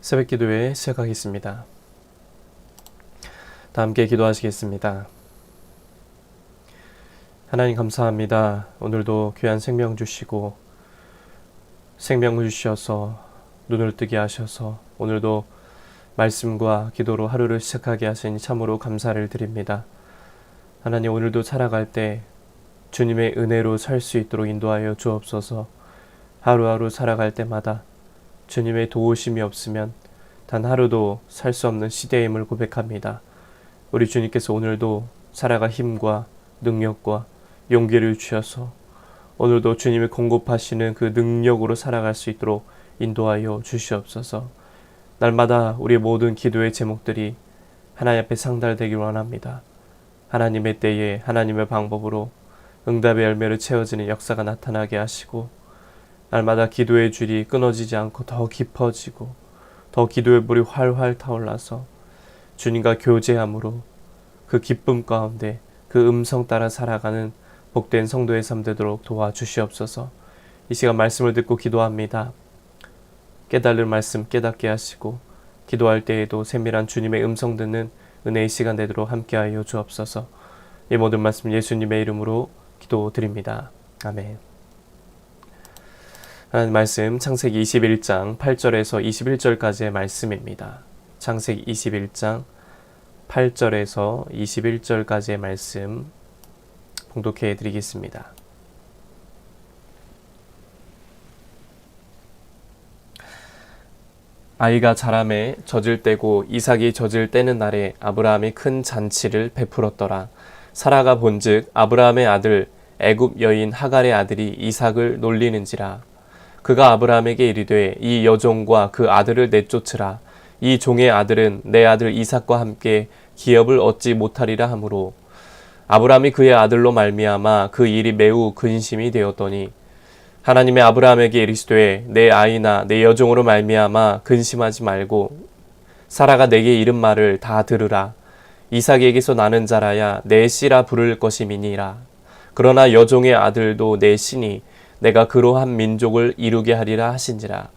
새벽기도회 시작하겠습니다. 다 함께 기도하시겠습니다. 하나님 감사합니다. 오늘도 귀한 생명 주시고 생명을 주셔서 눈을 뜨게 하셔서 오늘도 말씀과 기도로 하루를 시작하게 하시니 참으로 감사를 드립니다. 하나님, 오늘도 살아갈 때 주님의 은혜로 살 수 있도록 인도하여 주옵소서. 하루하루 살아갈 때마다 주님의 도우심이 없으면 단 하루도 살 수 없는 시대임을 고백합니다. 우리 주님께서 오늘도 살아갈 힘과 능력과 용기를 주셔서 오늘도 주님이 공급하시는 그 능력으로 살아갈 수 있도록 인도하여 주시옵소서. 날마다 우리의 모든 기도의 제목들이 하나님 앞에 상달되길 원합니다. 하나님의 때에 하나님의 방법으로 응답의 열매를 채워지는 역사가 나타나게 하시고 날마다 기도의 줄이 끊어지지 않고 더 깊어지고 더 기도의 불이 활활 타올라서 주님과 교제함으로 그 기쁨 가운데 그 음성 따라 살아가는 복된 성도의 삶 되도록 도와주시옵소서. 이 시간 말씀을 듣고 기도합니다. 깨달을 말씀 깨닫게 하시고 기도할 때에도 세밀한 주님의 음성 듣는 은혜의 시간 되도록 함께하여 주옵소서. 이 모든 말씀 예수님의 이름으로 기도드립니다. 아멘. 하나님 말씀 창세기 21장 8절에서 21절까지의 말씀입니다. 창세기 21장 8절에서 21절까지의 말씀 봉독해 드리겠습니다. 아이가 자라매 젖을 떼고 이삭이 젖을 떼는 날에 아브라함이 큰 잔치를 베풀었더라. 사라가 본즉 아브라함의 아들 애굽 여인 하갈의 아들이 이삭을 놀리는지라. 그가 아브라함에게 이르되 이 여종과 그 아들을 내쫓으라. 이 종의 아들은 내 아들 이삭과 함께 기업을 얻지 못하리라 하므로 아브라함이 그의 아들로 말미암아 그 일이 매우 근심이 되었더니 하나님의 아브라함에게 이르시되 내 아이나 내 여종으로 말미암아 근심하지 말고 사라가 내게 이른 말을 다 들으라. 이삭에게서 나는 자라야 내 씨라 부를 것임이니라. 그러나 여종의 아들도 내 씨니 내가 그로 한 민족을 이루게 하리라 하신지라.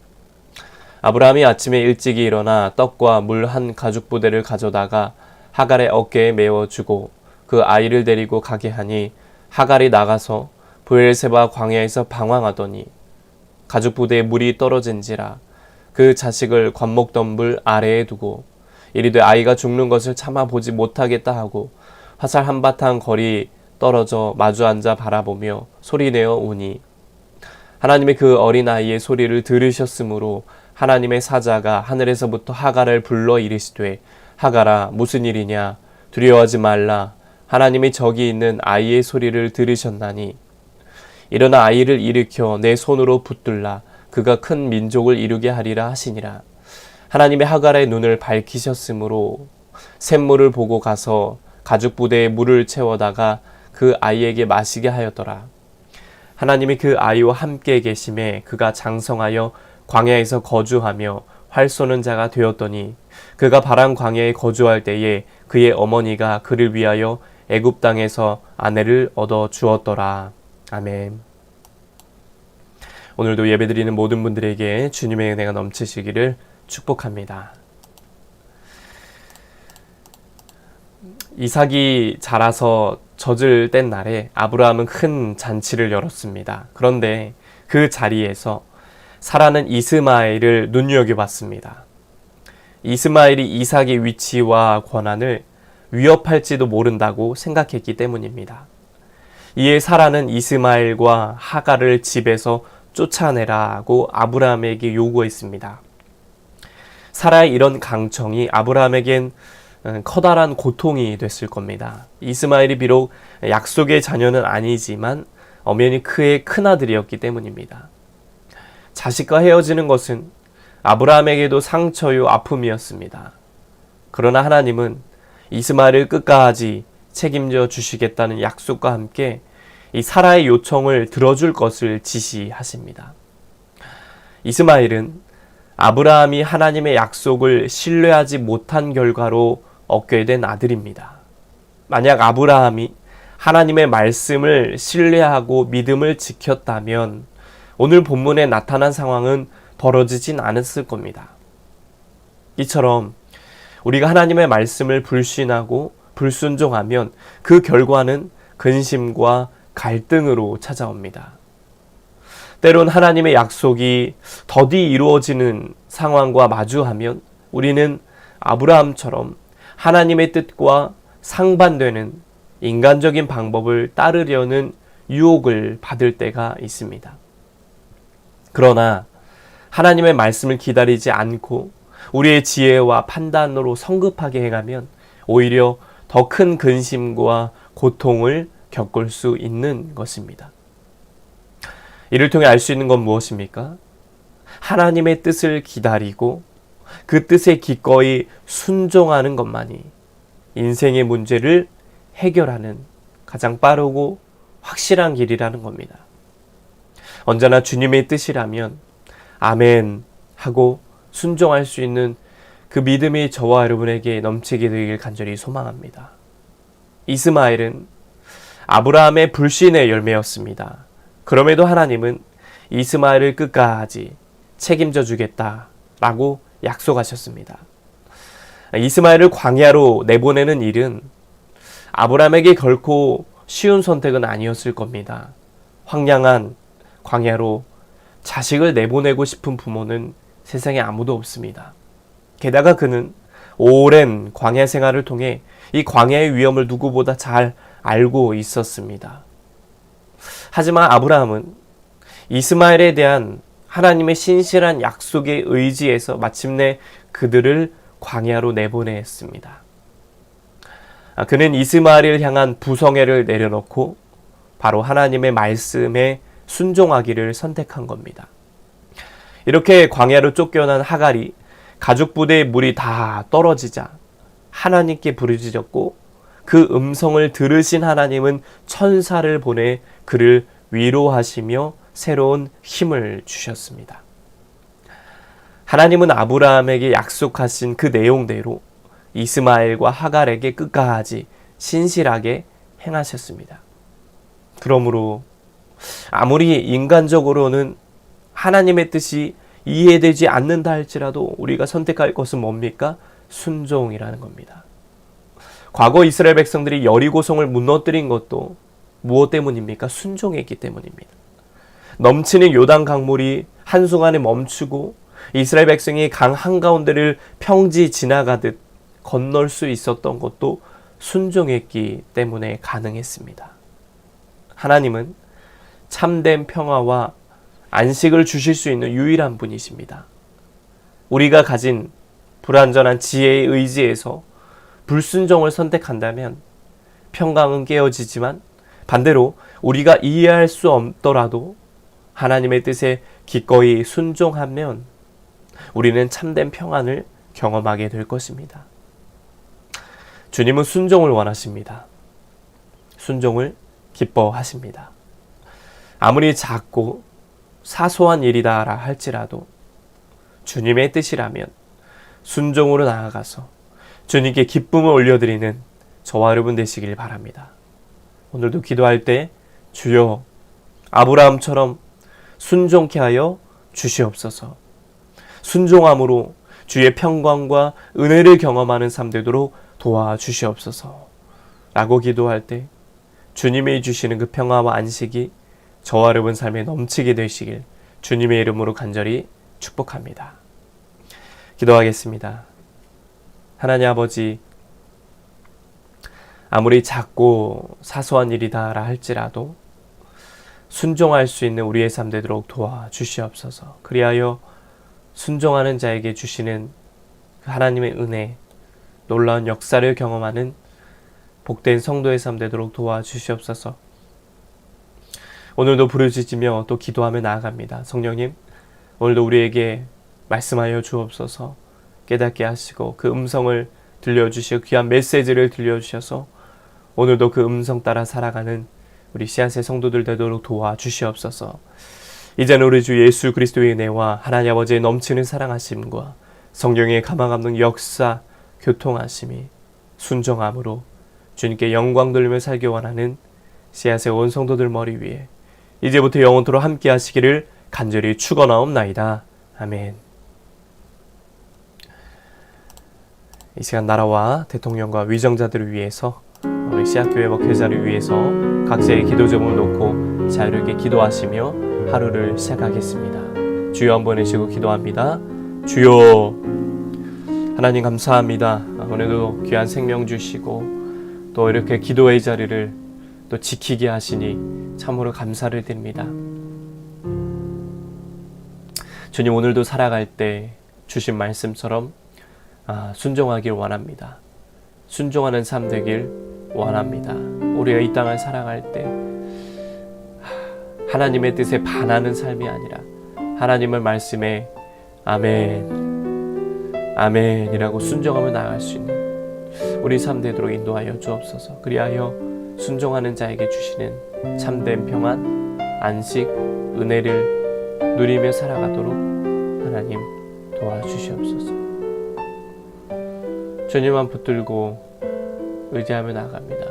아브라함이 아침에 일찍이 일어나 떡과 물 한 가죽부대를 가져다가 하갈의 어깨에 메워주고 그 아이를 데리고 가게 하니 하갈이 나가서 브엘세바 광야에서 방황하더니 가죽부대에 물이 떨어진지라. 그 자식을 관목덤불 아래에 두고 이르되 아이가 죽는 것을 참아 보지 못하겠다 하고 화살 한바탕 거리 떨어져 마주 앉아 바라보며 소리내어 우니 하나님의 그 어린아이의 소리를 들으셨으므로 하나님의 사자가 하늘에서부터 하갈을 불러 이르시되 하갈아 무슨 일이냐 두려워하지 말라. 하나님이 저기 있는 아이의 소리를 들으셨나니 일어나 아이를 일으켜 내 손으로 붙들라. 그가 큰 민족을 이루게 하리라 하시니라. 하나님의 하갈의 눈을 밝히셨으므로 샘물을 보고 가서 가죽부대에 물을 채워다가 그 아이에게 마시게 하였더라. 하나님이 그 아이와 함께 계심에 그가 장성하여 광야에서 거주하며 활 쏘는 자가 되었더니 그가 바람 광야에 거주할 때에 그의 어머니가 그를 위하여 애굽 땅에서 아내를 얻어 주었더라. 아멘. 오늘도 예배드리는 모든 분들에게 주님의 은혜가 넘치시기를 축복합니다. 이삭이 자라서 젖을 뗀 날에 아브라함은 큰 잔치를 열었습니다. 그런데 그 자리에서 사라는 이스마엘을 눈여겨봤습니다. 이스마엘이 이삭의 위치와 권한을 위협할지도 모른다고 생각했기 때문입니다. 이에 사라는 이스마엘과 하갈을 집에서 쫓아내라고 아브라함에게 요구했습니다. 사라의 이런 강청이 아브라함에겐 커다란 고통이 됐을 겁니다. 이스마엘이 비록 약속의 자녀는 아니지만 엄연히 그의 큰아들이었기 때문입니다. 자식과 헤어지는 것은 아브라함에게도 상처요 아픔이었습니다. 그러나 하나님은 이스마엘을 끝까지 책임져 주시겠다는 약속과 함께 이 사라의 요청을 들어줄 것을 지시하십니다. 이스마엘은 아브라함이 하나님의 약속을 신뢰하지 못한 결과로 얻게 된 아들입니다. 만약 아브라함이 하나님의 말씀을 신뢰하고 믿음을 지켰다면 오늘 본문에 나타난 상황은 벌어지진 않았을 겁니다. 이처럼 우리가 하나님의 말씀을 불신하고 불순종하면 그 결과는 근심과 갈등으로 찾아옵니다. 때론 하나님의 약속이 더디 이루어지는 상황과 마주하면 우리는 아브라함처럼 하나님의 뜻과 상반되는 인간적인 방법을 따르려는 유혹을 받을 때가 있습니다. 그러나 하나님의 말씀을 기다리지 않고 우리의 지혜와 판단으로 성급하게 행하면 오히려 더 큰 근심과 고통을 겪을 수 있는 것입니다. 이를 통해 알 수 있는 건 무엇입니까? 하나님의 뜻을 기다리고 그 뜻에 기꺼이 순종하는 것만이 인생의 문제를 해결하는 가장 빠르고 확실한 길이라는 겁니다. 언제나 주님의 뜻이라면 아멘 하고 순종할 수 있는 그 믿음이 저와 여러분에게 넘치게 되길 간절히 소망합니다. 이스마엘은 아브라함의 불신의 열매였습니다. 그럼에도 하나님은 이스마엘을 끝까지 책임져 주겠다라고 약속하셨습니다. 이스마엘을 광야로 내보내는 일은 아브라함에게 결코 쉬운 선택은 아니었을 겁니다. 황량한 광야로 자식을 내보내고 싶은 부모는 세상에 아무도 없습니다. 게다가 그는 오랜 광야 생활을 통해 이 광야의 위험을 누구보다 잘 알고 있었습니다. 하지만 아브라함은 이스마엘에 대한 하나님의 신실한 약속에 의지해서 마침내 그들을 광야로 내보냈습니다. 그는 이스마엘을 향한 부성애를 내려놓고 바로 하나님의 말씀에 순종하기를 선택한 겁니다. 이렇게 광야로 쫓겨난 하갈이 가죽 부대의 물이 다 떨어지자 하나님께 부르짖었고 그 음성을 들으신 하나님은 천사를 보내 그를 위로하시며 새로운 힘을 주셨습니다. 하나님은 아브라함에게 약속하신 그 내용대로 이스마엘과 하갈에게 끝까지 신실하게 행하셨습니다. 그러므로 아무리 인간적으로는 하나님의 뜻이 이해되지 않는다 할지라도 우리가 선택할 것은 뭡니까? 순종이라는 겁니다. 과거 이스라엘 백성들이 여리고성을 무너뜨린 것도 무엇 때문입니까? 순종했기 때문입니다. 넘치는 요단 강물이 한순간에 멈추고 이스라엘 백성이 강 한가운데를 평지 지나가듯 건널 수 있었던 것도 순종했기 때문에 가능했습니다. 하나님은 참된 평화와 안식을 주실 수 있는 유일한 분이십니다. 우리가 가진 불완전한 지혜의 의지에서 불순종을 선택한다면 평강은 깨어지지만 반대로 우리가 이해할 수 없더라도 하나님의 뜻에 기꺼이 순종하면 우리는 참된 평안을 경험하게 될 것입니다. 주님은 순종을 원하십니다. 순종을 기뻐하십니다. 아무리 작고 사소한 일이다라 할지라도 주님의 뜻이라면 순종으로 나아가서 주님께 기쁨을 올려드리는 저와 여러분 되시길 바랍니다. 오늘도 기도할 때 주여 아브라함처럼 순종케 하여 주시옵소서. 순종함으로 주의 평강과 은혜를 경험하는 삶 되도록 도와주시옵소서 라고 기도할 때 주님이 주시는 그 평화와 안식이 저와 여러분 삶에 넘치게 되시길 주님의 이름으로 간절히 축복합니다. 기도하겠습니다. 하나님 아버지, 아무리 작고 사소한 일이다라 할지라도 순종할 수 있는 우리의 삶 되도록 도와주시옵소서. 그리하여 순종하는 자에게 주시는 하나님의 은혜, 놀라운 역사를 경험하는 복된 성도의 삶 되도록 도와주시옵소서. 오늘도 부르짖으며 또 기도하며 나아갑니다. 성령님, 오늘도 우리에게 말씀하여 주옵소서. 깨닫게 하시고 그 음성을 들려주시고 귀한 메시지를 들려주셔서 오늘도 그 음성 따라 살아가는 우리 씨앗의 성도들 되도록 도와주시옵소서. 이제는 우리 주 예수 그리스도의 은혜와 하나님 아버지의 넘치는 사랑하심과 성령의 가망없는 역사, 교통하심이 순종함으로 주님께 영광 돌리며 살기 원하는 씨앗의 온 성도들 머리 위에 이제부터 영원토록 함께 하시기를 간절히 축원하옵나이다. 아멘. 이 시간 나라와 대통령과 위정자들을 위해서, 우리 씨앗교회 목회자를 위해서 각자의 기도 제목을 놓고 자유롭게 기도하시며 하루를 시작하겠습니다. 주여 한번 외치고 기도합니다. 주여, 하나님 감사합니다. 오늘도 귀한 생명 주시고 또 이렇게 기도의 자리를 또 지키게 하시니 참으로 감사를 드립니다. 주님, 오늘도 살아갈 때 주신 말씀처럼 순종하길 원합니다. 순종하는 삶 되길 원합니다. 우리가 이 땅을 살아갈 때 하나님의 뜻에 반하는 삶이 아니라 하나님의 말씀에 아멘, 아멘이라고 순종하며 나아갈 수 있는 우리 삶 되도록 인도하여 주옵소서. 그리하여 순종하는 자에게 주시는 참된 평안, 안식, 은혜를 누리며 살아가도록 하나님 도와주시옵소서. 주님만 붙들고 의지하며 나아갑니다.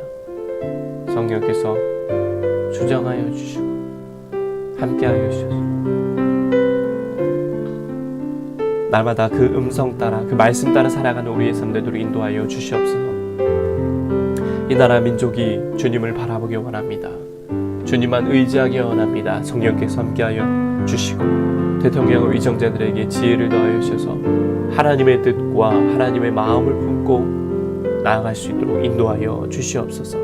성령께서 주정하여 주시고 함께하여 주셔서 날마다 그 음성 따라, 그 말씀 따라 살아가는 우리의 삶 되도록 인도하여 주시옵소서. 이 나라 민족이 주님을 바라보기 원합니다. 주님만 의지하기 원합니다. 성령께서 함께하여 주시고 대통령과 위정자들에게 지혜를 더하여 주셔서 하나님의 뜻과 하나님의 마음을 품고 나아갈 수 있도록 인도하여 주시옵소서.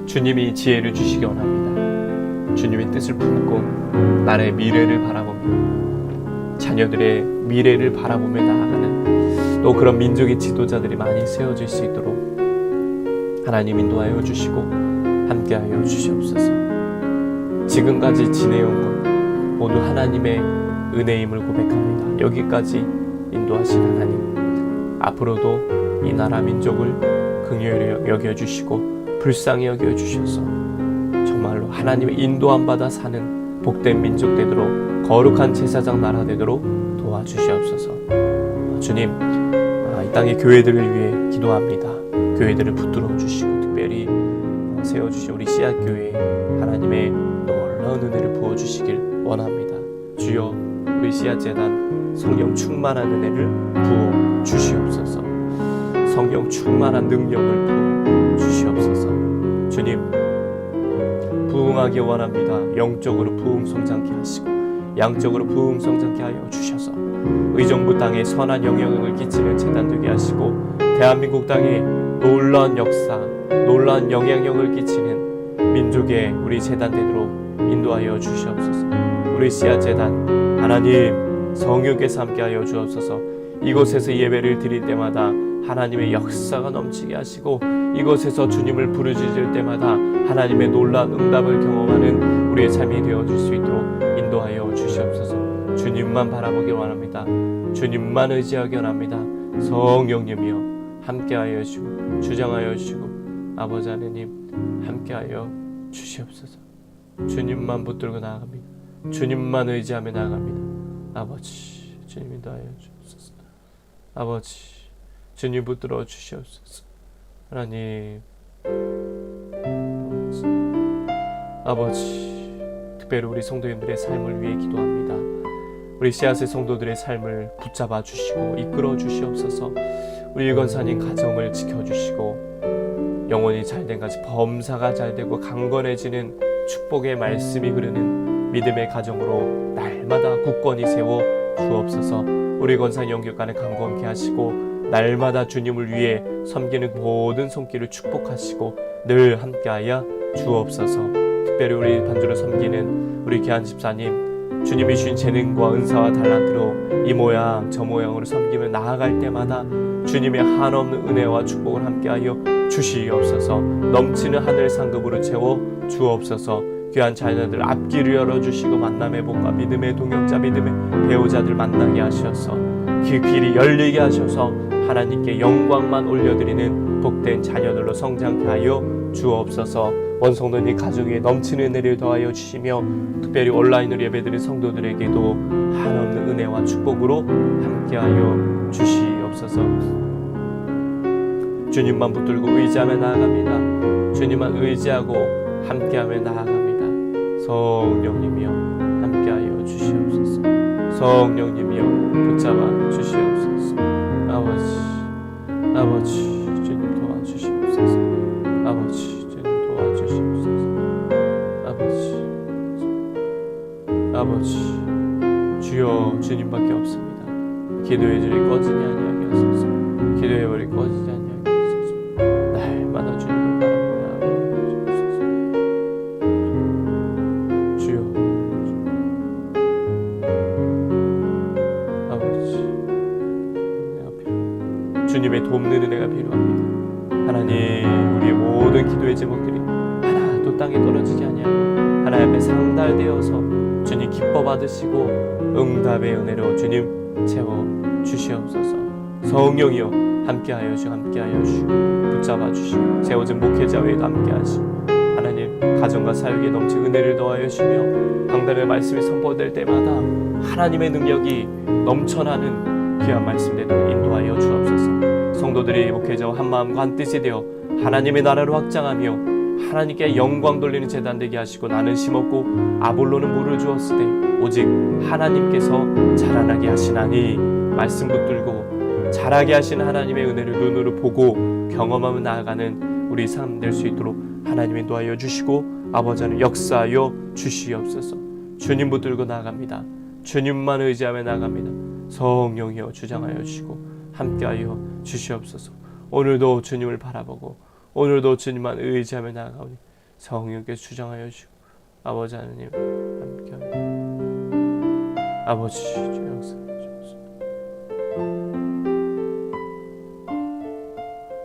주님이 지혜를 주시기 원합니다. 주님의 뜻을 품고 나라의 미래를 바라보며 자녀들의 미래를 바라보며 나아가는 또 그런 민족의 지도자들이 많이 세워질 수 있도록 하나님 인도하여 주시고 함께하여 주시옵소서. 지금까지 지내온 것 모두 하나님의 은혜임을 고백합니다. 여기까지 인도하신 하나님, 앞으로도 이 나라 민족을 긍휼히 여겨주시고 불쌍히 여겨주셔서 정말로 하나님의 인도함 받아 사는 복된 민족 되도록, 거룩한 제사장 나라 되도록 도와주시옵소서. 주님, 이 땅의 교회들을 위해 기도합니다. 교회들을 붙들어 주시고 특별히 세워주신 우리 씨앗교회에 하나님의 놀라운 은혜를 부어주시길 원합니다. 주여, 우리 씨앗재단 성령 충만한 은혜를 부어 주시옵소서. 성령 충만한 능력을 부어 주시옵소서. 주님, 부흥하기 원합니다. 영적으로 부흥 성장케 하시고 양적으로 부흥 성장케 하여 주셔서 의정부 땅에 선한 영향력을 끼치는 재단 되게 하시고 대한민국 땅에 놀라운 역사, 놀라운 영향력을 끼치는 민족의 우리 재단 되도록 인도하여 주시옵소서. 우리 씨앗재단 하나님 성령께서 함께하여 주옵소서. 이곳에서 예배를 드릴 때마다 하나님의 역사가 넘치게 하시고 이곳에서 주님을 부르짖을 때마다 하나님의 놀라운 응답을 경험하는 우리의 삶이 되어줄 수 있도록 인도하여 주시옵소서. 주님만 바라보길 원합니다. 주님만 의지하기 원합니다. 성령님이여 함께하여 주시고 주장하여 주시고 아버지 하나님 함께하여 주시옵소서. 주님만 붙들고 나아갑니다. 주님만 의지하며 나아갑니다. 아버지, 주님 인도하여 주옵소서. 아버지, 주님 붙들어 주시옵소서. 하나님, 아버지, 특별히 우리 성도님들의 삶을 위해 기도합니다. 우리 씨앗의 성도들의 삶을 붙잡아 주시고 이끌어 주시옵소서. 우리 일권사님 가정을 지켜주시고 영혼이 잘된 같이 범사가 잘되고 강건해지는 축복의 말씀이 흐르는 믿음의 가정으로 날마다 굳건히 세워 주옵소서. 우리 권사 영격간에 강건케 하시고 날마다 주님을 위해 섬기는 모든 손길을 축복하시고 늘 함께하여 주옵소서. 특별히 우리 반주로 섬기는 우리 귀한 집사님, 주님이 주신 재능과 은사와 달란트로 이 모양 저 모양으로 섬기며 나아갈 때마다 주님의 한없는 은혜와 축복을 함께하여 주시옵소서. 넘치는 하늘 상급으로 채워 주옵소서. 귀한 자녀들 앞길을 열어주시고 만남의 복과 믿음의 동역자, 믿음의 배우자들 만나게 하셔서 그 길이 열리게 하셔서 하나님께 영광만 올려드리는 복된 자녀들로 성장케 하여 주옵소서. 원성도님 가정 위에 넘치는 은혜를 더하여 주시며 특별히 온라인으로 예배드린 성도들에게도 한없는 은혜와 축복으로 함께하여 주시옵소서. 주님만 붙들고 의지하며 나아갑니다. 주님만 의지하고 함께하며 나아갑니다. 성령님이여 함께하여 주시옵소서. 성령님이여 붙잡아 주시옵소서. 아버지 주님 도와주시옵소서. 아버지 주님 도와주시옵소서. 아버지 주여 주님밖에 없습니다. 기도의 줄이 꺼지지 아니하게 하소서. 기도의 불이 꺼지지 아니하게 하소서. 날마다 주님을 바라보며 주옵소서. 주여 아버지 내가 필요합니다. 주님의 돕는 은혜가 필요합니다. 하나님 우리의 모든 기도의 제목들이 하나도 땅에 떨어지지 아니하고 하나님 앞에 상달되어서 주님 기뻐 받으시고 응답의 은혜로 주님 채워 주시옵소서. 성령이여 함께하여 주시고 붙잡아 주시고 세워진 목회자 외에도 함께하시고 하나님 가정과 사역에 넘친 은혜를 더하여 주시며 강단의 말씀이 선포될 때마다 하나님의 능력이 넘쳐나는 귀한 말씀 되도록 인도하여 주옵소서. 성도들이 목회자와 한마음과 한뜻이 되어 하나님의 나라를 확장하며 하나님께 영광 돌리는 제단 되게 하시고 나는 심었고 아볼로는 물을 주었으되 오직 하나님께서 자라나게 하시나니 말씀 붙들고 자라게 하시는 하나님의 은혜를 눈으로 보고 경험하며 나아가는 우리 삶 될 수 있도록 하나님이 인도하여 주시고 아버지 하나님 역사하여 주시옵소서. 주님 붙들고 나아갑니다. 주님만 의지하며 나아갑니다. 성령이여 주장하여 주시고 함께하여 주시옵소서. 오늘도 주님을 바라보고 오늘도 주님만 의지하며 나아가오니 성령께서 주장하여 주시고 아버지 하나님 함께하여 아버지 주 역사하여 주옵소서.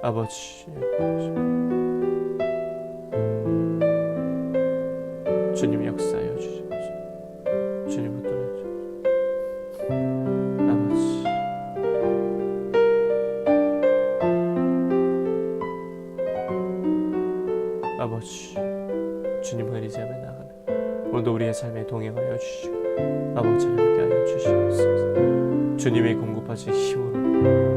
아버지 주님 역사하여 주시옵소서. 주님 붙들어 주옵소서. 아버지 아버지 주님을 의지하며 나가는 오늘도 우리의 삶에 동행하여 주시고 아버지 함께하여 주시옵소서. 주님이 공급하신 힘으로